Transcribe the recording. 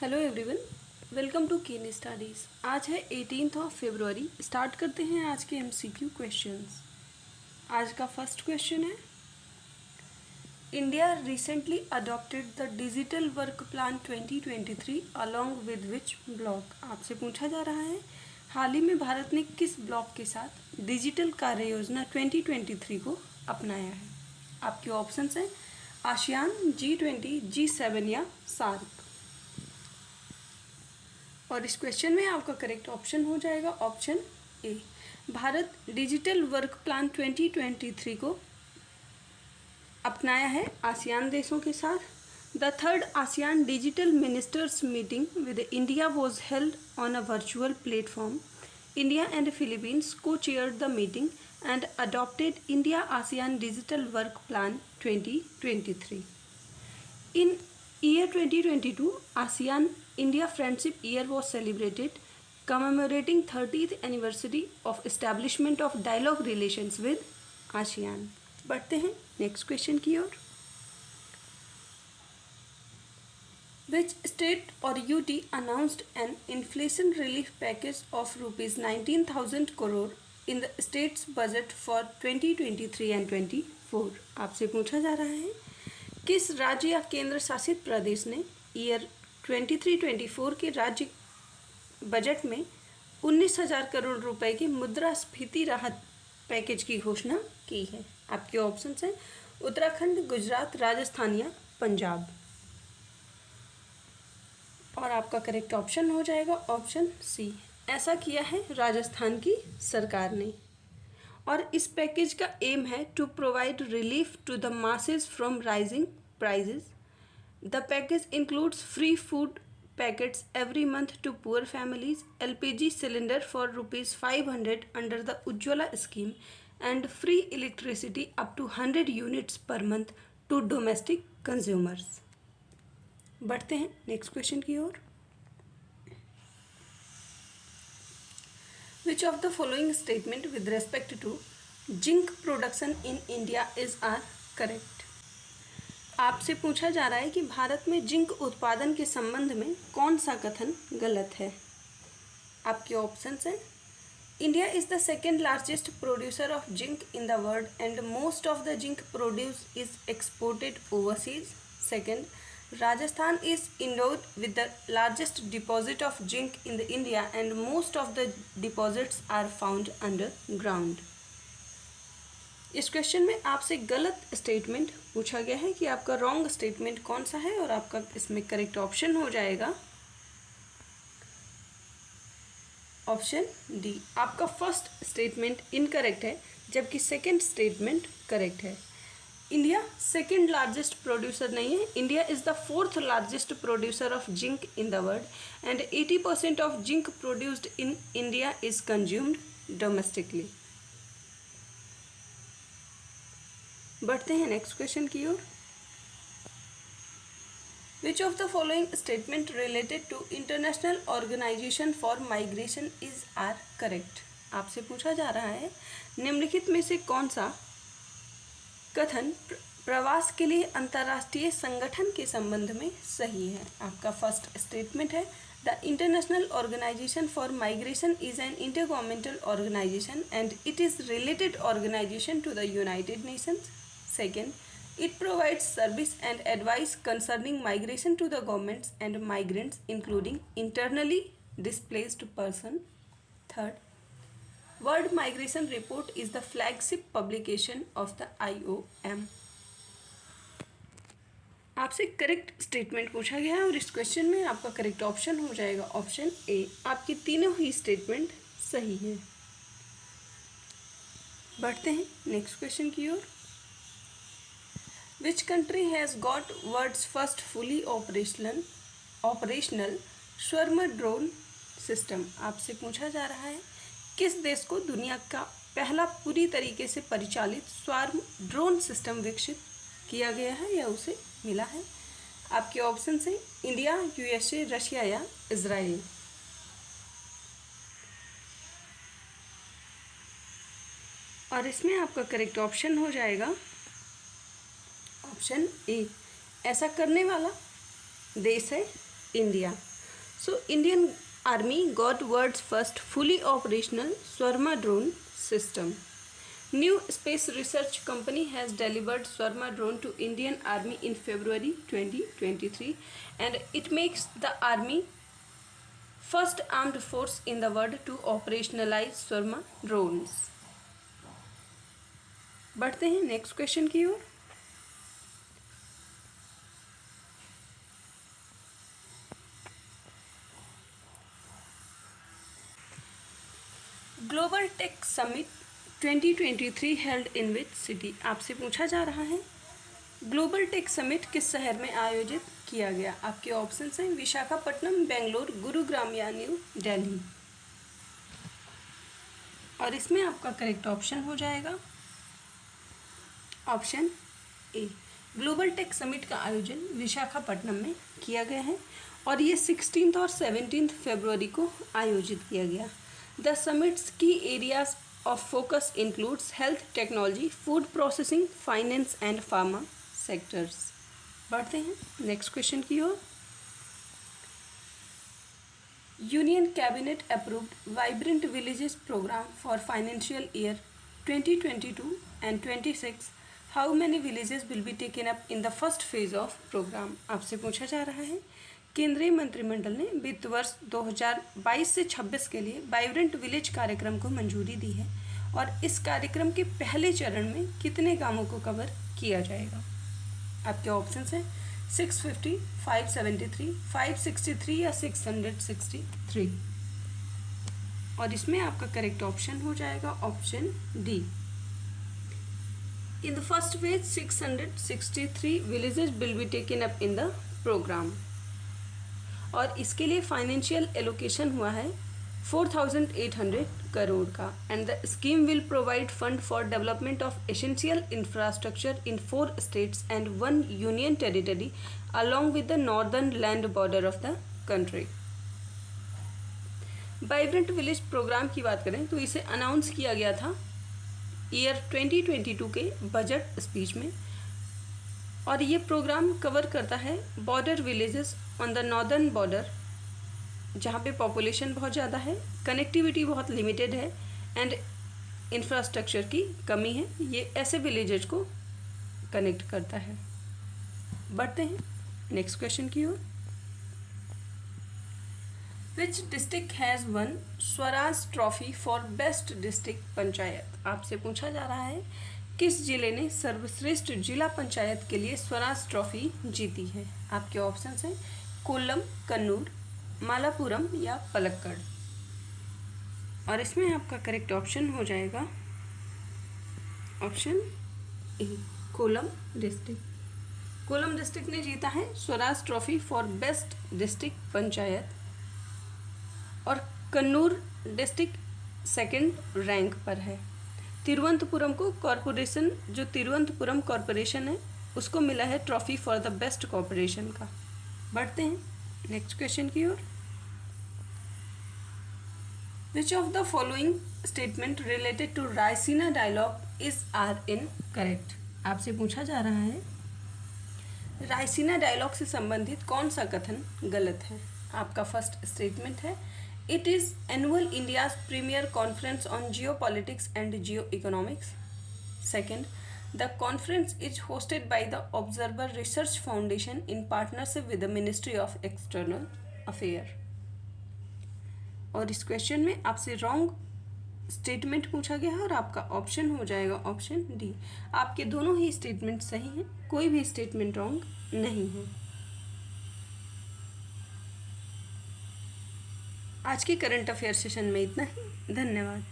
Hello everyone, welcome to Ken Studies. आज है 18 फरवरी। Start करते हैं आज के एमसीक्यू क्वेश्चंस। आज का फर्स्ट क्वेश्चन है, India recently adopted the digital work plan 2023 along with which block. आपसे पूछा जा रहा है, हाल ही में भारत ने किस ब्लॉक के साथ डिजिटल कार्य योजना 2023 को अपनाया है। आपके ऑप्शंस हैं आसियान, G20, G7 या सार्क। और इस क्वेश्चन में आपका करेक्ट ऑप्शन हो जाएगा option A. Bharat digital work plan 2023 को अपनाया है आसियान देशों के साथ। The third ASEAN digital ministers meeting with India was held on a virtual platform. India and Philippines को chaired the meeting and adopted India ASEAN digital work plan 2023। In year 2022, ASEAN India Friendship Year was celebrated, commemorating 30th anniversary of establishment of dialogue relations with ASEAN। बढ़ते हैं next question की ओर। Which state or UT announced an inflation relief package of rupees 19,000 crore in the state's budget for 2023 and 24? आपसे पूछा जा रहा है, किस राज्य या केंद्र शासित प्रदेश ने ईयर 23-24 के राज्य बजट में 19,000 करोड़ रुपए की मुद्रास्फीति राहत पैकेज की घोषणा की है। आपके ऑप्शंस हैं उत्तराखंड, गुजरात, राजस्थान या पंजाब। और आपका करेक्ट ऑप्शन हो जाएगा ऑप्शन सी। ऐसा किया है राजस्थान की सरकार ने। और इस पैकेज का एम है to provide relief to the masses from rising prices. The package includes free food packets every month to poor families, LPG cylinder for ₹500 under the Ujjwala scheme and free electricity up to 100 units per month to domestic consumers. बढ़ते हैं next question की ओर। Which of the following statement with respect to zinc production in India is are correct. आपसे पूछा जा रहा है कि भारत में जिंक उत्पादन के संबंध में कौन सा कथन गलत है। आपके ऑप्शंस हैं India is the second largest producer of zinc in the world and most of the zinc produce is exported overseas. Second, Rajasthan is endowed with the largest deposit of zinc in the India and most of the deposits are found underground। इस question में आपसे गलत statement पूछा गया है कि आपका wrong statement कौन सा है और आपका इसमें करेक्ट ऑप्शन हो जाएगा ऑप्शन डी। आपका फर्स्ट स्टेटमेंट इनकरेक्ट है जबकि सेकंड स्टेटमेंट करेक्ट है। इंडिया सेकेंड लार्जेस्ट प्रोड्यूसर नहीं है, India is the fourth largest producer of zinc in the world and 80% of zinc produced in India is consumed domestically. बढ़ते हैं next question की ओर। Which of the following statement related to International organisation for migration is are correct. आपसे पूछा जा रहा है निम्नलिखित में से कौन सा कथन प्रवास के लिए अंतर्राष्ट्रीय संगठन के संबंध में सही है। आपका फर्स्ट स्टेटमेंट है the international organisation for migration is an intergovernmental organisation and it is related organisation to the United Nations. Second, it provides service and advice concerning migration to the governments and migrants including internally displaced person. Third, World Migration Report is the flagship publication of the IOM। आपसे correct statement पूछा गया है और इस question में आपका correct option हो जाएगा ऑप्शन ए। आपकी तीनों ही स्टेटमेंट सही है। बढ़ते हैं नेक्स्ट क्वेश्चन की ओर। Which country has got world's first fully operational swarm drone system. आपसे पूछा जा रहा है किस देश को दुनिया का पहला पूरी तरीके से परिचालित स्वार्म ड्रोन सिस्टम विकसित किया गया है या उसे मिला है। आपके ऑप्शन हैं इंडिया, USA, रशिया या इजराइल। और इसमें आपका करेक्ट ऑप्शन हो जाएगा ऑप्शन ए। ऐसा करने वाला देश है India. So Indian Army got world's first fully operational Swarma drone system. New space research company has delivered Swarma drone to Indian Army in February 2023, and it makes the Army first armed force in the world to operationalize Swarma drones. बढ़ते हैं next question की ओर। Global tech summit 2023 held in which city? आपसे पूछा जा रहा है global tech summit किस शहर में आयोजित किया गया? आपके ऑप्शंस हैं विशाखापट्टनम, बेंगलोर, गुरुग्राम या न्यू दिल्ली। और इसमें आपका करेक्ट ऑप्शन हो जाएगा ऑप्शन ए। ग्लोबल टेक समिट का आयोजन विशाखापट्टनम में किया गया है और ये 16 और 17 फरवरी को आयोजित किया गया। द समिट्स की areas of focus includes health technology, food processing, finance and pharma sectors. बढ़ते हैं नेक्स्ट क्वेश्चन की ओर। Union cabinet approved vibrant villages programme for financial year 2022 and 26। How many villages will be taken up in the first phase of programme? आपसे पूछा जा रहा है केंद्रीय मंत्रिमंडल ने वित्त वर्ष 2022 से 26 के लिए वाइब्रेंट विलेज कार्यक्रम को मंजूरी दी है और इस कार्यक्रम के पहले चरण में कितने गांवों को कवर किया जाएगा? आपके ऑप्शंस हैं 650, 573, 563 या 663। और इसमें आपका करेक्ट ऑप्शन हो जाएगा option D. In the first phase, 663 villages will be taken up in the program. और इसके लिए फाइनेंशियल एलोकेशन हुआ है 4,800 करोड़ का। And the scheme will provide fund for development of essential infrastructure in 4 states and 1 union territory along with the northern land border of the country. Vibrant village programme की बात करें तो इसे अनाउंस किया गया था ईयर 2022 के बजट स्पीच में और ये प्रोग्राम कवर करता है border villages on the northern border जहाँ पे पॉपुलेशन बहुत ज़्यादा है, कनेक्टिविटी बहुत लिमिटेड है एंड इंफ्रास्ट्रक्चर की कमी है। ये ऐसे विलेजेस को कनेक्ट करता है। बढ़ते हैं नेक्स्ट क्वेश्चन की ओर। Which district has won Swaraj trophy for best district panchayat? आपसे पूछा जा रहा है किस जिले ने सर्वश्रेष्ठ जिला पंचायत के लिए स्वराज ट्रॉफी जीती है? आपके ऑप्शंस हैं कोल्लम, कन्नूर, मालापुरम या पलक्कड़। और इसमें आपका करेक्ट ऑप्शन हो जाएगा ऑप्शन ए, कोल्लम डिस्ट्रिक्ट। कोल्लम डिस्ट्रिक्ट ने जीता है Swaraj trophy for best district panchayat और कन्नूर डिस्ट्रिक्ट सेकंड रैंक पर है। तिरुवनंतपुरम को कॉरपोरेशन, जो तिरुवनंतपुरम कॉरपोरेशन है उसको मिला है trophy for the best corporation का। बढ़ते हैं नेक्स्ट क्वेश्चन की ओर। Which of the following statement related to Raisina dialogue is are incorrect? आपसे पूछा जा रहा है रायसीना डायलॉग से संबंधित कौन सा कथन गलत है? आपका फर्स्ट स्टेटमेंट है It is annual India's premier conference on geopolitics and geoeconomics. Second, the conference is hosted by the Observer Research Foundation in partnership with the Ministry of External Affairs. और इस क्वेश्चन में आपसे wrong statement पूछा गया है और आपका option हो जाएगा ऑप्शन डी। आपके दोनों ही स्टेटमेंट सही हैं, कोई भी स्टेटमेंट रॉन्ग नहीं है। आज के करंट अफेयर सेशन में इतना ही। धन्यवाद।